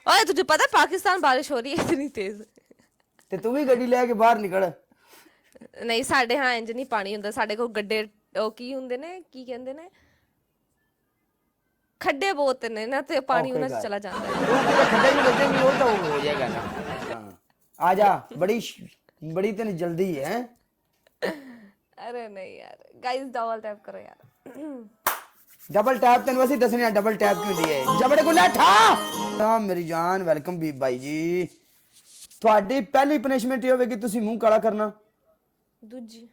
ओए तुझे पता है पाकिस्तान बारिश हो रही है इतनी तेज। ਤੇ ਤੂੰ ਵੀ ਗੱਡੀ ਲੈ ਕੇ ਬਾਹਰ ਨਿਕਲ। ਨਹੀਂ ਸਾਡੇ ਹਾਂ ਇੰਜ ਨਹੀਂ ਪਾਣੀ ਹੁੰਦਾ, ਸਾਡੇ ਕੋਲ ਗੱਡੇ ਉਹ ਕੀ ਹੁੰਦੇ ਨੇ, ਕੀ ਕਹਿੰਦੇ ਨੇ, ਖੱਡੇ ਬਹੁਤ ਨੇ ਨਾ ਤੇ ਪਾਣੀ ਓਕੇ ਉਹਨਾਂ 'ਚ ਕਰ ਚਲਾ ਜਾਂਦਾ ਹੈ। ਤੂੰ ਕਿਤੇ ਖੱਡੇ ਨਹੀਂ ਵੱਜੇਗੀ ਉਹ ਤਾਂ ਹੋ ਜਾਏਗਾ ਨਾ। ਹਾਂ ਆ ਜਾ ਬੜੀ ਤੈਨੂੰ ਜਲਦੀ ਹੈ। अरे नहीं यार गाइस डबल टैप करो यार। ਡਬਲ ਟੈਪ ਤੈਨੂੰ ਅਸੀਂ ਦੱਸਣੇ ਆ ਡਬਲ ਟੈਪ ਕੀ ਹੁੰਦੀ ਹੈ। ਜਬੜੇ ਕੋਲ ਠਾ ਹਾਂ ਮੇਰੀ ਜਾਨ ਵੈਲਕਮ ਵੀ ਬਾਈ ਜੀ। ਤੁਹਾਡੀ ਪਹਿਲੀ ਪਨਿਸ਼ਮੈਂਟ ਇਹ ਹੋਵੇਗੀ ਤੁਸੀਂ ਮੂੰਹ ਕਾਲਾ ਕਰਨਾ। दूजी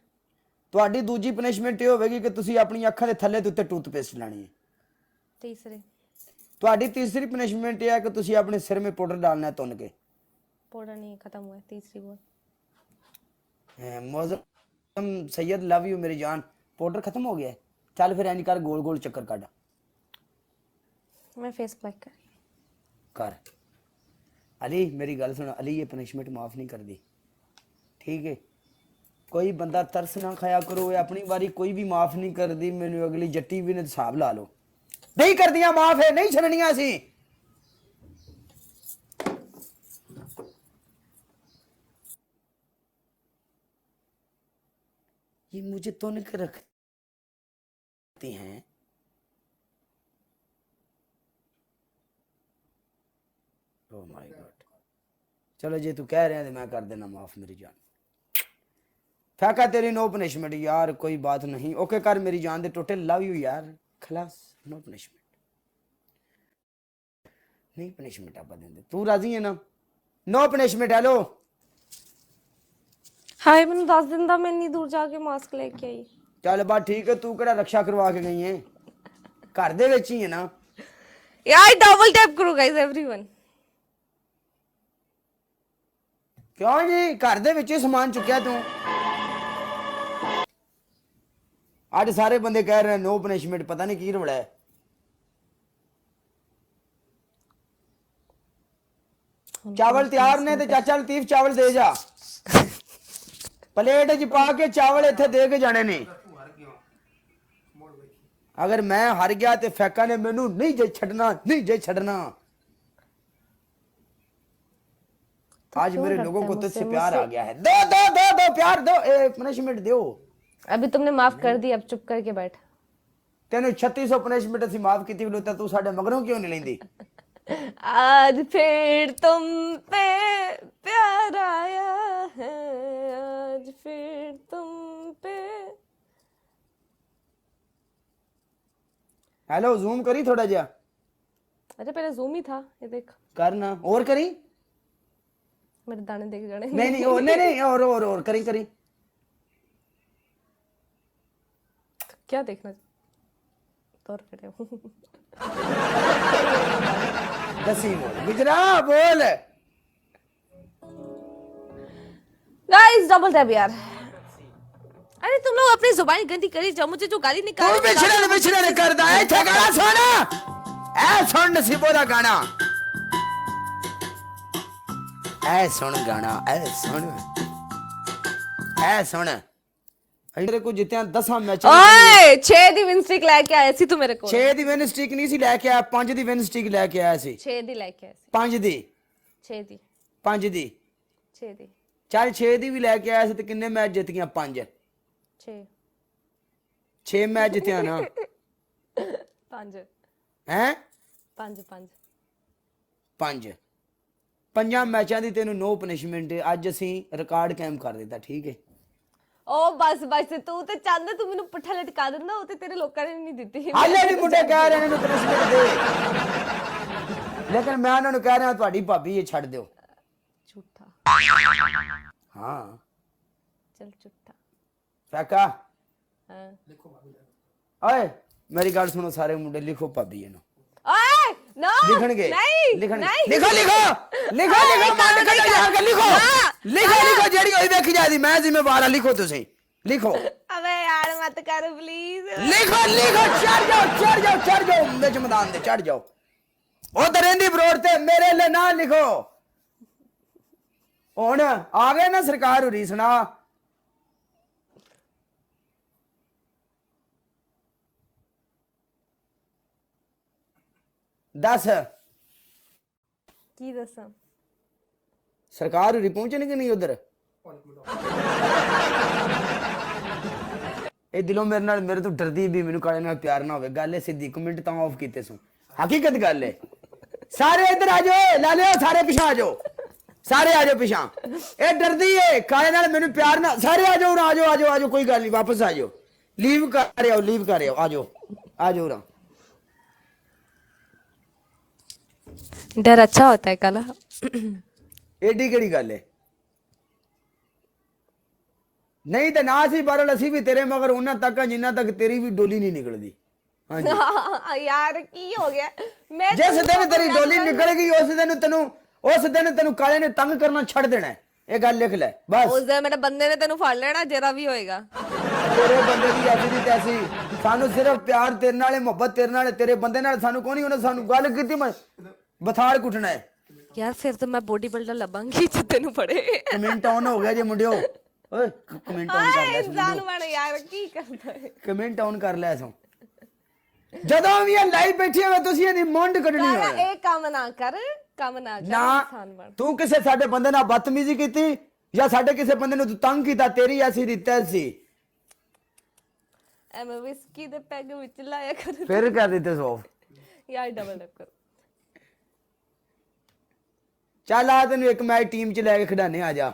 ਤੁਹਾਡੀ ਦੂਜੀ ਪਨਿਸ਼ਮੈਂਟ ਇਹ ਹੋਵੇਗੀ ਕਿ ਤੁਸੀਂ ਆਪਣੀ ਅੱਖਾਂ ਦੇ ਥੱਲੇ ਦੇ ਉੱਤੇ ਟੂਥਪੇਸਟ ਲਾਣੀ ਹੈ। तीसरे ਤੁਹਾਡੀ ਤੀਸਰੀ ਪਨਿਸ਼ਮੈਂਟ ਇਹ ਹੈ ਕਿ ਤੁਸੀਂ ਆਪਣੇ ਸਿਰ 'ਮੇ ਪਾਊਡਰ डालना है तुन के। पौड़ा नहीं खत्म हुआ है, तीसरी बोल। मौजम सैयद लव यू मेरी जान पाउडर खत्म हो गया है। चल फिर इंज कर गोल गोल चक्कर काट मैं फेस ब्लैक कर रही कर। अली मेरी गल सुन अली ये पनिशमेंट माफ नहीं कर दी ठीक है। कोई बंदा तरस ना खाया करो अपनी बारी कोई भी माफ नहीं कर दी मैनू अगली जट्टी भी ने हिसाब ला लो नहीं कर दिया माफ है नहीं छड़निया सी। ये मुझे तुन के रखती हैं। ओह माय गॉड चलो जे तू कह रहे हैं तो मैं कर देना माफ मेरी जान। फेंका तेरी नो पनिशमेंट यार कोई बात नहीं ओके कर मेरी जान दे टोटल लव यू यार खलास नो पनिशमेंट नहीं पनिशमेंट आप देंगे तू राजी है ना नो पनिशमेंट हेलो। हाय मैंने 10 दिन था मैं इतनी दूर जाके मास्क लेके आई। चल बात ठीक है तू केड़ा रक्षा करवा के गई है घर दे विच ही है ना यार डबल टैप करो गाइस एवरीवन। क्यों जी घर दे विच ही सामान चुक्या तू आज सारे बंदे कह रहे हैं नो पनिशमेंट पता नहीं की रौला है। चावल तैयार ने ते चाचा लतीफ चावल दे जा प्लेट च पा के चावल इत्थे दे के जाने ने। अगर मैं हार गया तो फैका ने मैनू नहीं जे छड़ना नहीं जे छड़ना। आज मेरे लोगों को तुझसे प्यार आ गया है दो दो दो दो प्यार दो पनिशमेंट दो। अभी तुमने माफ कर दी अब चुप करके बैठ। तेन 3600 पनिशमेंट असी माफ की बोलता तू साडे मगरों क्यों नहीं लेंदी। आज फिर तुम पे प्यार आया है, आज फिर तुम पे। हेलो जूम करी थोड़ा जा। अच्छा पहले जूम ही था ये देख करना और करी मेरे दाने देख जाने। नहीं नहीं और नहीं और करी करी क्या देखना तौर पे हूँ। दसी बोल गुजरा बोल गाइस डबल टैप यार। अरे तुम लोग अपनी जुबान गंदी करी जाओ, मुझे जो गाली निकाल तू बिछड़े ने करदा है इथे गाना सुन ए सुन नसीबो दा गाना ए सुन गाना ए सुन तेरे को जितने 10 मैच ओए 6 दी विन स्ट्रिक लेके आया सी तू मेरे को। 6 दी विन स्ट्रिक नहीं सी लेके आया 5 दी विन स्ट्रिक लेके आया सी। 6 दी लेके आया सी 5 दी 6 दी 5 दी 6 दी चल 6 दी भी लेके आया सी ते किन्ने मैच जित गया 5 6 मैच जितया ना 5 हैं 5 5 5 मैचों की तेन नो पनिशमेंट अज असी रिकॉर्ड कायम कर दिता ठीक है। ओ बस बस तू ते चाहंदा तू मेनू पुट्ठा लटका दिंदा ओ ते तेरे लोकां ने नहीं दित्ती। हाले भी मुंडे कह रहे हैं पनिशमेंट दे लेकिन मैं उन्होंने कह रहा तुम्हारी भाभी ये छड़ दो झूठा। हाँ चल झूठा फैका हां ओए मेरी गल सुनो सारे मुंडे लिखो भाभी ये ओए नो लिखणगे नहीं लिखण नहीं लिखो लिखो लिखो लिखो मार के यार के लिखो लिखो लिखो जेडी होई देखी जादी मैं जिम्मेवार लिखो तुसी लिखो। अबे यार मत कर प्लीज लिखो लिखो चढ़ जाओ बिच मैदान दे चढ़ जाओ ओ दरेंदी बरोड ते मेरे लिए ना लिखो हुन आ गए ना सरकार हुरी सुना 10 ਕੀ ਦੱਸਾਂ? ਸਰਕਾਰ ਉਰੀ ਪਹੁੰਚਣਗੇ ਨਹੀਂ ਉਧਰ। ਇਹ ਦਿਲੋਂ ਮੇਰੇ ਤੋਂ ਡਰਦੀ ਵੀ ਮੈਨੂੰ ਕਾਲੇ ਨਾਲ ਪਿਆਰ ਨਾ ਹੋਵੇ। ਗੱਲ ਹੈ ਸਿੱਧੀ, ਕਮੈਂਟ ਤਾਂ ਆਫ ਕੀਤੇ ਸੋ, ਹਕੀਕਤ ਗੱਲ ਹੈ। ਸਾਰੇ ਇੱਧਰ ਆ ਜਾਓ, ਲਾ ਲਿਓ ਸਾਰੇ ਪਿਛਾ ਆ ਜਾਓ, ਸਾਰੇ ਆ ਜਾਓ ਪਿਛਾ। ਇਹ ਡਰਦੀ ਏ ਕਾਲੇ ਨਾਲ ਮੈਨੂੰ ਪਿਆਰ ਨਾ। ਸਾਰੇ ਆ ਜਾਓ, ਆ ਜਾਓ, ਆ ਜਾਓ, ਆ ਜਾਓ, ਕੋਈ ਗੱਲ ਨਹੀਂ, ਵਾਪਸ ਆ ਜਾਓ, ਲੀਵ ਕਰ ਆਓ, ਲੀਵ ਕਰ ਆਓ, ਆ ਜਾਓ, आ जाओ ना। डर अच्छा होता है काला। एडी केड़ी गल है? नहीं तो ना सी बारल असी भी तेरे मगर उन्ना तक जिन्ना तक तेरी भी डोली नहीं निकलदी। हाँ जी यार की हो गया? मैं जिस दिन तेरी डोली निकलेगी उस दिन तेनु काले ने तंग करना छड़ देना है। ये गल लिख ले बस। उस दिन मेरे बंदे ने तेनु फड़ लेना जरा भी होएगा। तेरे बंदे दी ऐसी दी तैसी, सानू सिर्फ प्यार तेरे नाल, मोहब्बत तेरे नाल, तेरे बंदे नाल सानू कोई नहीं। उन्हें सानू गल कीती मैं बथाड़ कुटना है। यार फिर तो मैं बॉडी बिल्डर लबांगी जो तेनु फड़े। कमेंट ऑन हो गया जे मुंडियो। ओए कमेंट ऑन कर ले इंसान बन यार की करदा है। कमेंट ऑन कर ले सो। ਜਦੋਂ ਵੀ ਇਹ ਲਾਈਵ ਬੈਠੀ ਹੋਵੇ ਤੁਸੀਂ ਇਹਦੀ ਮੁੰਡ ਕੱਢਣੀ ਕਾਲਾ ਹੋਵੇ। ਇਹ ਕੰਮ ਨਾ ਕਰ ਇਨਸਾਨ ਬਣ। ਤੂੰ ਕਿਸੇ ਸਾਡੇ ਬੰਦੇ ਨਾਲ ਬਦਤਮੀਜ਼ੀ ਕੀਤੀ ਜਾਂ ਸਾਡੇ ਕਿਸੇ ਬੰਦੇ ਨੂੰ ਤੂੰ ਤੰਗ ਕੀਤਾ, ਤੇਰੀ ਐਸੀ ਦਿੱਤਾ ਸੀ। ਐਵੇਂ ਵਿਸਕੀ ਦੇ ਪੈਗ ਵਿੱਚ ਲਾਇਆ ਕਰ। ਫਿਰ ਕਰ ਦਿੱਤੇ ਸੋ ਯਾਰ ਡਬਲ ਟੈਪ ਕਰ। ਚੱਲ ਆ ਤੈਨੂੰ ਇੱਕ ਮੈਚ ਟੀਮ ਚ ਲੈ ਕੇ ਖਿਡਾਣੇ, ਆ ਜਾ।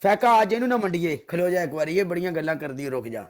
ਫੈਕਾ ਅੱਜ ਇਹਨੂੰ ਨਾ ਮੰਡੀਏ, ਖਲੋ ਜਾ ਇੱਕ ਵਾਰੀ, ਇਹ ਬੜੀਆਂ ਗੱਲਾਂ ਕਰਦੀ, ਰੁਕ ਜਾ।